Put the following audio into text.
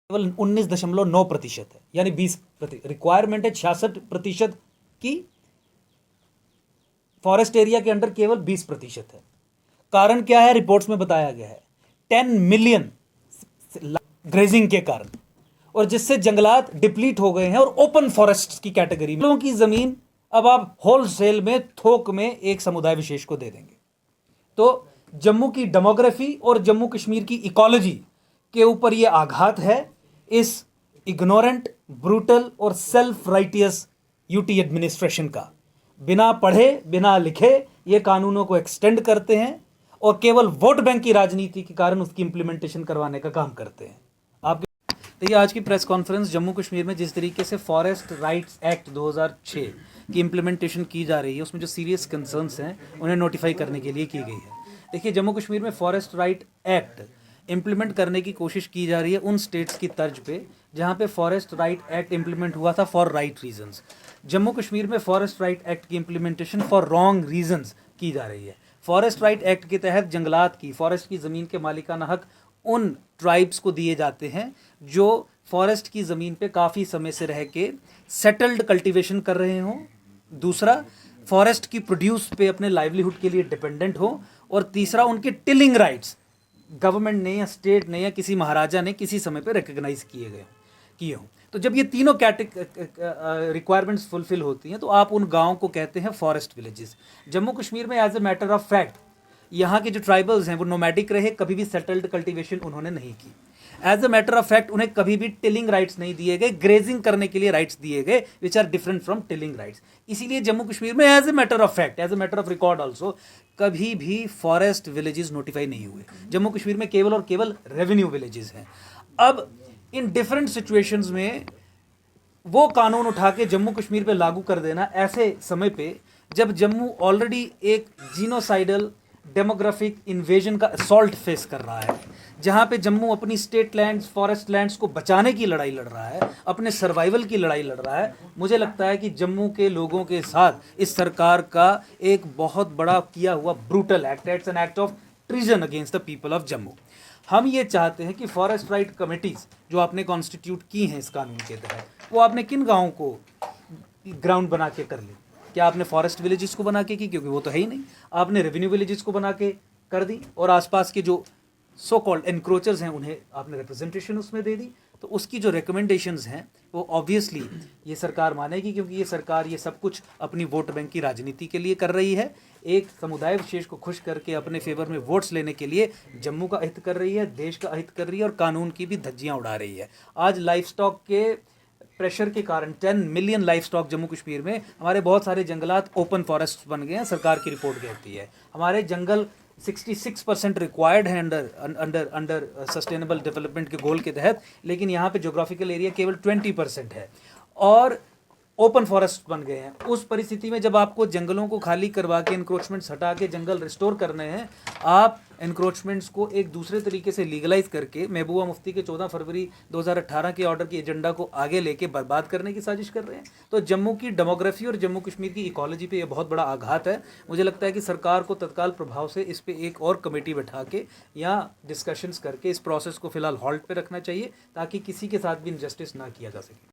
केवल 19.9% है, यानी 20%। रिक्वायरमेंट है 66% की, फॉरेस्ट एरिया के अंडर केवल 20% है। कारण क्या है? रिपोर्ट्स में बताया गया है 10 मिलियन ग्रेजिंग के कारण, और जिससे जंगलात डिप्लीट हो गए हैं और ओपन फॉरेस्ट की कैटेगरी में लोगों की जमीन अब आप होलसेल में, थोक में एक समुदाय विशेष को दे देंगे। तो जम्मू की डेमोग्राफी और जम्मू कश्मीर की इकोलॉजी के ऊपर यह आघात है इस इग्नोरेंट, ब्रूटल और सेल्फ राइटियस यूटी एडमिनिस्ट्रेशन का। बिना पढ़े, बिना लिखे ये कानूनों को एक्सटेंड करते हैं और केवल वोट बैंक की राजनीति के कारण उसकी इंप्लीमेंटेशन करवाने का काम करते हैं। देखिए, आज की प्रेस कॉन्फ्रेंस जम्मू कश्मीर में जिस तरीके से फॉरेस्ट राइट्स एक्ट 2006 की इम्प्लीमेंटेशन की जा रही है, उसमें जो सीरियस कंसर्न्स हैं उन्हें नोटिफाई करने के लिए की गई है। देखिए, जम्मू कश्मीर में फॉरेस्ट राइट एक्ट इम्प्लीमेंट करने की कोशिश की जा रही है उन स्टेट्स की तर्ज पे जहाँ पे फॉरेस्ट राइट एक्ट इम्प्लीमेंट हुआ था for right reasons. Jammu Kashmir में फॉरेस्ट राइट एक्ट की इम्प्लीमेंटेशन फॉर रॉन्ग रीजंस की जा रही है। फॉरेस्ट राइट एक्ट के तहत जंगलात की, फॉरेस्ट की ज़मीन के मालिकाना हक उन ट्राइब्स को दिए जाते हैं जो फॉरेस्ट की ज़मीन पे काफ़ी समय से रह के सेटल्ड कल्टीवेशन कर रहे हों। दूसरा, फॉरेस्ट की प्रोड्यूस पे अपने लाइवलीहुड के लिए डिपेंडेंट हो। और तीसरा, उनके टिलिंग राइट्स गवर्नमेंट ने या स्टेट ने या किसी महाराजा ने किसी समय पे रिकग्नाइज किए हों। तो जब ये तीनों रिक्वायरमेंट्स फुलफिल होती हैं तो आप उन गाँव को कहते हैं फॉरेस्ट विलेजेस। जम्मू कश्मीर में as a matter of fact यहाँ के जो ट्राइबल्स हैं वो नोमैडिक रहे, कभी भी सेटल्ड कल्टीवेशन उन्होंने नहीं की। As a matter of fact उन्हें कभी भी टिलिंग राइट्स नहीं दिए गए, ग्रेजिंग करने के लिए राइट्स दिए गए which are different from tilling rights. इसीलिए जम्मू कश्मीर में as a matter of fact, as a matter of record also, कभी भी फॉरेस्ट विलेजेस नोटिफाई नहीं हुए। जम्मू कश्मीर में केवल और केवल रेवेन्यू विलेजेस हैं। अब इन डिफरेंट सिचुएशंस में वो कानून उठा के जम्मू कश्मीर पे लागू कर देना ऐसे समय पे जब जम्मू ऑलरेडी एक जीनोसाइडल डेमोग्राफिक इन्वेजन का असॉल्ट फेस कर रहा है, जहां पे जम्मू अपनी स्टेट लैंड्स, फॉरेस्ट लैंड्स को बचाने की लड़ाई लड़ रहा है, अपने सर्वाइवल की लड़ाई लड़ रहा है। मुझे लगता है कि जम्मू के लोगों के साथ इस सरकार का एक बहुत बड़ा किया हुआ ब्रूटल एक्ट है। It's an act of treason against the people of Jammu. हम ये चाहते हैं कि फॉरेस्ट राइट कमिटीज़ जो आपने कॉन्स्टिट्यूट की हैं इस कानून के तहत, वो आपने किन गाँवों को ग्राउंड बना के कर ली? क्या आपने फॉरेस्ट विलेजेस को बना के की? क्योंकि वो तो है ही नहीं। आपने रेवेन्यू विलेजेस को बना के कर दी और आसपास के जो सो कॉल्ड एनक्रोचर्स हैं उन्हें आपने रिप्रेजेंटेशन उसमें दे दी। तो उसकी जो रिकमेंडेशंस हैं वो ऑब्वियसली ये सरकार मानेगी, क्योंकि ये सरकार ये सब कुछ अपनी वोट बैंक की राजनीति के लिए कर रही है। एक समुदाय विशेष को खुश करके अपने फेवर में वोट्स लेने के लिए जम्मू का अहित कर रही है, देश का अहित कर रही है और कानून की भी धज्जियाँ उड़ा रही है। आज लाइफ स्टॉक के प्रेशर के कारण 10 million life stock Jammu Kashmir में, हमारे बहुत सारे जंगलात ओपन फॉरेस्ट बन गए हैं। सरकार की रिपोर्ट कहती है हमारे जंगल 66% रिक्वायर्ड है अंडर सस्टेनेबल डेवलपमेंट के गोल के तहत, लेकिन यहाँ पे जोग्राफिकल एरिया केवल 20% है और ओपन फॉरेस्ट बन गए हैं। उस परिस्थिति में जब आपको जंगलों को खाली करवा के इंक्रोचमेंट्स हटा के जंगल रिस्टोर करने हैं, आप इंक्रोचमेंट्स को एक दूसरे तरीके से लीगलाइज करके महबूबा मुफ्ती के 14 फरवरी 2018 के ऑर्डर की एजेंडा को आगे लेके बर्बाद करने की साजिश कर रहे हैं। तो जम्मू की डेमोग्राफी और जम्मू कश्मीर की इकोलॉजी पे ये बहुत बड़ा आघात है। मुझे लगता है कि सरकार को तत्काल प्रभाव से इस पे एक और कमेटी बैठा के या डिस्कशंस करके इस प्रोसेस को फिलहाल हॉल्ट पे रखना चाहिए, ताकि किसी के साथ भी इनजस्टिस ना किया जा सके।